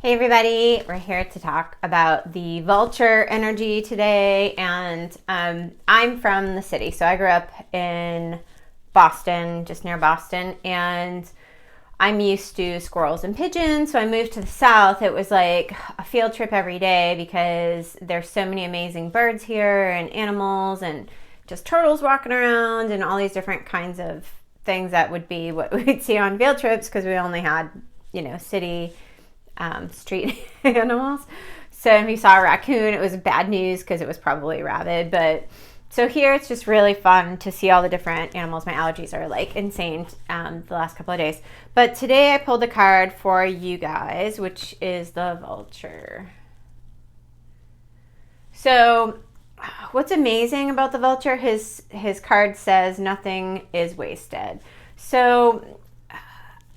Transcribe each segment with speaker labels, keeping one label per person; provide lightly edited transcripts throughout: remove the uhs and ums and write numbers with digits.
Speaker 1: Hey everybody, we're here to talk about the vulture energy today, and I'm from the city, so I grew up in Boston, just near Boston, and I'm used to squirrels and pigeons. So I moved to the south. It was like a field trip every day because there's so many amazing birds here and animals and just turtles walking around and all these different kinds of things that would be what we'd see on field trips because we only had, city street animals. So if you saw a raccoon, it was bad news because it was probably rabid. But so here it's just really fun to see all the different animals. My allergies are like insane the last couple of days. But today I pulled a card for you guys, which is the vulture. So what's amazing about the vulture, his card says nothing is wasted. So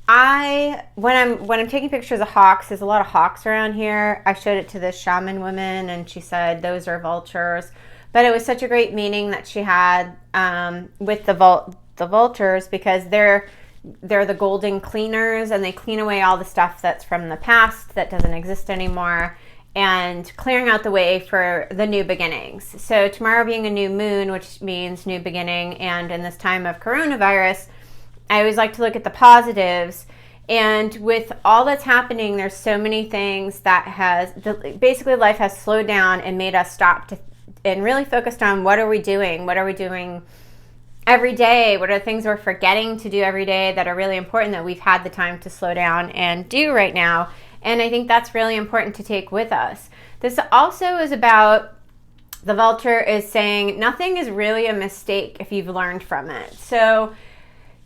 Speaker 1: when I'm taking pictures of hawks, there's a lot of hawks around here. I showed it to this shaman woman and she said those are vultures. But it was such a great meaning that she had with the vultures because they're the golden cleaners and they clean away all the stuff that's from the past that doesn't exist anymore and clearing out the way for the new beginnings. So tomorrow being a new moon, which means new beginning, and in this time of coronavirus, I always like to look at the positives. And with all that's happening, there's so many things that basically life has slowed down and made us stop and really focused on what are we doing? What are we doing every day? What are the things we're forgetting to do every day that are really important that we've had the time to slow down and do right now? And I think that's really important to take with us. This also is about, the vulture is saying nothing is really a mistake if you've learned from it. So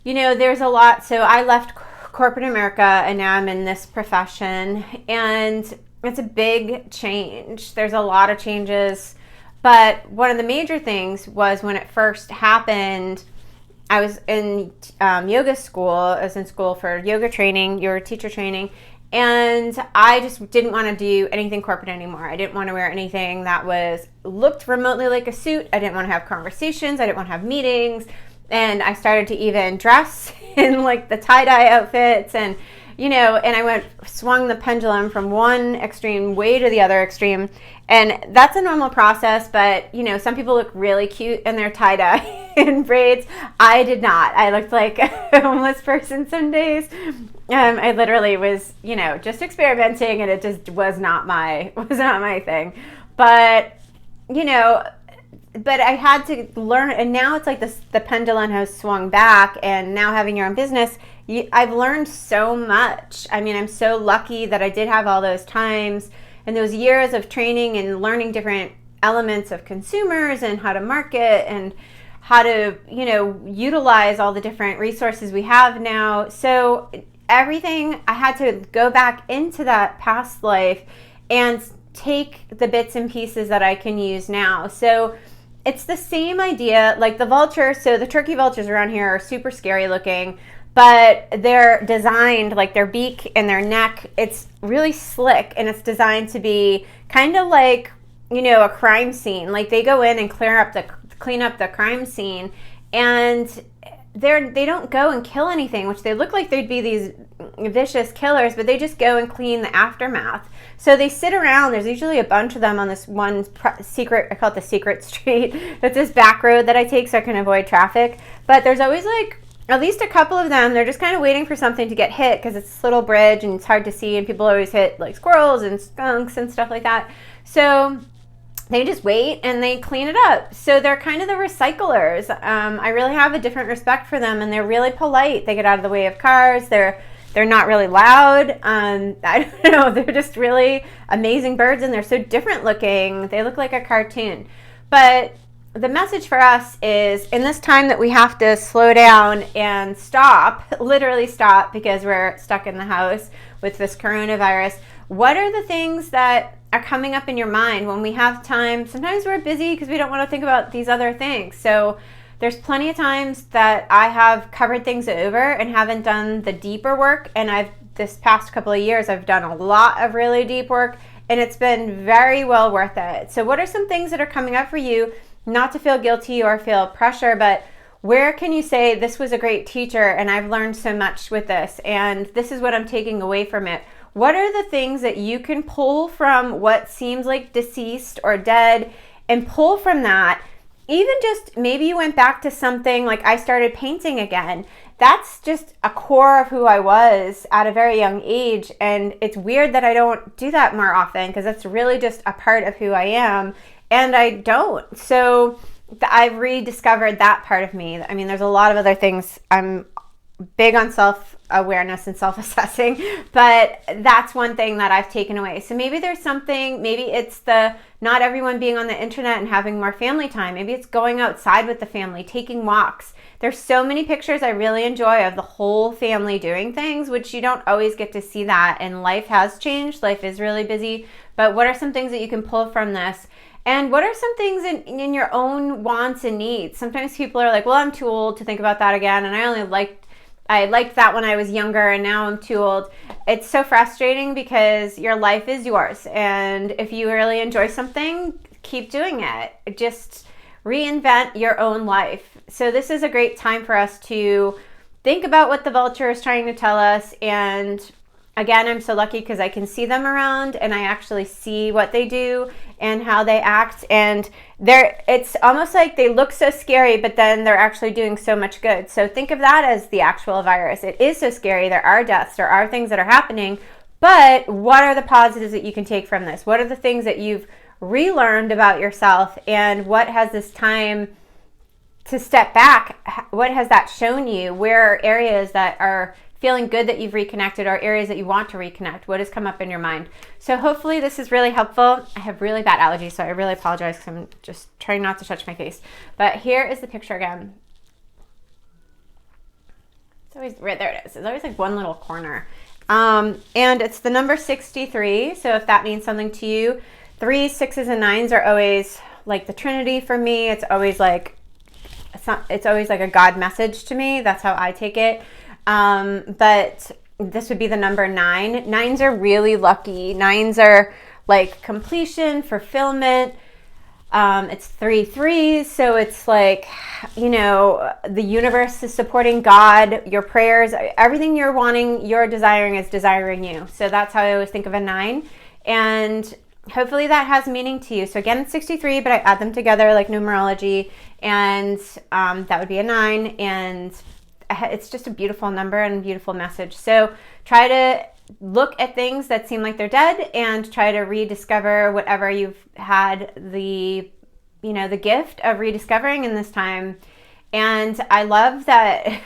Speaker 1: there's a lot. So I left corporate America and now I'm in this profession and it's a big change. There's a lot of changes, but one of the major things was when it first happened, I was in yoga school. I was in school for yoga teacher training, and I just didn't want to do anything corporate anymore. I didn't want to wear anything that looked remotely like a suit. I didn't want to have conversations. I didn't want to have meetings. And I started to even dress in like the tie-dye outfits and I swung the pendulum from one extreme way to the other extreme. And that's a normal process, but some people look really cute in their tie-dye and braids. I did not. I looked like a homeless person some days. I literally was, just experimenting and it just was not my thing. But, but I had to learn, and now it's like the pendulum has swung back, and now having your own business, I've learned so much. I mean, I'm so lucky that I did have all those times and those years of training and learning different elements of consumers and how to market and how to, utilize all the different resources we have now. So everything, I had to go back into that past life and take the bits and pieces that I can use now. So it's the same idea, like the vulture. So the turkey vultures around here are super scary looking, but they're designed, like their beak and their neck, it's really slick and it's designed to be kind of like, a crime scene. Like they go in and clean up the crime scene, and they don't go and kill anything, which they look like they'd be these vicious killers, but they just go and clean the aftermath. So they sit around. There's usually a bunch of them on this one secret, I call it the secret street. That's this back road that I take so I can avoid traffic. But there's always like at least a couple of them. They're just kind of waiting for something to get hit because it's this little bridge and it's hard to see, and people always hit like squirrels and skunks and stuff like that. So they just wait and they clean it up. So they're kind of the recyclers. I really have a different respect for them, and they're really polite. They get out of the way of cars. They're not really loud. I don't know. They're just really amazing birds, and they're so different looking. They look like a cartoon. But the message for us is, in this time that we have to slow down and stop, literally stop, because we're stuck in the house with this coronavirus, what are the things that are coming up in your mind when we have time? Sometimes we're busy because we don't want to think about these other things. So there's plenty of times that I have covered things over and haven't done the deeper work. And this past couple of years, I've done a lot of really deep work, and it's been very well worth it. So what are some things that are coming up for you? Not to feel guilty or feel pressure, but where can you say, this was a great teacher and I've learned so much with this, and this is what I'm taking away from it? what are the things that you can pull from what seems like deceased or dead, and pull from that. Even just maybe you went back to something like I started painting again. That's just a core of who I was at a very young age. And it's weird that I don't do that more often, because that's really just a part of who I am. And I don't. So I've rediscovered that part of me. I mean, there's a lot of other things. I'm big on self-awareness and self-assessing, but that's one thing that I've taken away. So maybe there's something, maybe it's the not everyone being on the internet and having more family time. Maybe it's going outside with the family, taking walks. There's so many pictures I really enjoy of the whole family doing things, which you don't always get to see that. And life has changed. Life is really busy. But what are some things that you can pull from this? And what are some things in your own wants and needs? Sometimes people are like, well, I'm too old to think about that again. And I liked that when I was younger, and now I'm too old. It's so frustrating because your life is yours. And if you really enjoy something, keep doing it. Just reinvent your own life. So this is a great time for us to think about what the Vulture is trying to tell us. And again, I'm so lucky because I can see them around, and I actually see what they do and how they act. And it's almost like they look so scary, but then they're actually doing so much good. So think of that as the actual virus. It is so scary. There are deaths. There are things that are happening. But what are the positives that you can take from this? What are the things that you've relearned about yourself? And what has this time to step back, what has that shown you? Where are areas that are feeling good that you've reconnected, or areas that you want to reconnect? What has come up in your mind? So hopefully this is really helpful. I have really bad allergies, so I really apologize because I'm just trying not to touch my face. But here is the picture again. It's always, right there it is. It's always like one little corner. And it's the number 63. So if that means something to you, 3s, 6s, and 9s are always like the Trinity for me. It's always like, it's always like a God message to me. That's how I take it. But this would be the number 9. 9s are really lucky. 9s are like completion, fulfillment. It's 3 3s. So it's like, you know, the universe is supporting God, your prayers, everything you're wanting, you're desiring is desiring you. So that's how I always think of a 9. And hopefully that has meaning to you. So again, it's 63, but I add them together like numerology, and that would be a 9. And it's just a beautiful number and a beautiful message. So try to look at things that seem like they're dead and try to rediscover whatever you've had the gift of rediscovering in this time. And I love that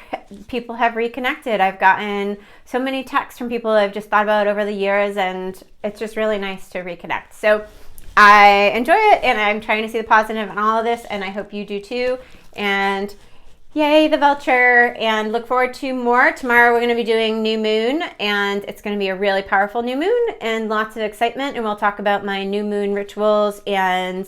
Speaker 1: people have reconnected. I've gotten so many texts from people I've just thought about over the years, and it's just really nice to reconnect. So I enjoy it, and I'm trying to see the positive in all of this, and I hope you do too. And yay, the Vulture, and look forward to more. Tomorrow we're going to be doing new moon, and it's going to be a really powerful new moon and lots of excitement. And we'll talk about my new moon rituals, and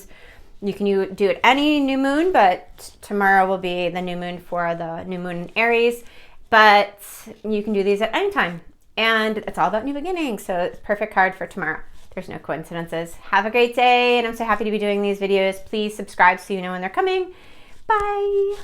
Speaker 1: you can do it any new moon, but tomorrow will be the new moon for the new moon in Aries. But you can do these at any time, and it's all about new beginnings. So it's a perfect card for tomorrow. There's no coincidences. Have a great day, and I'm so happy to be doing these videos. Please subscribe so you know when they're coming. Bye.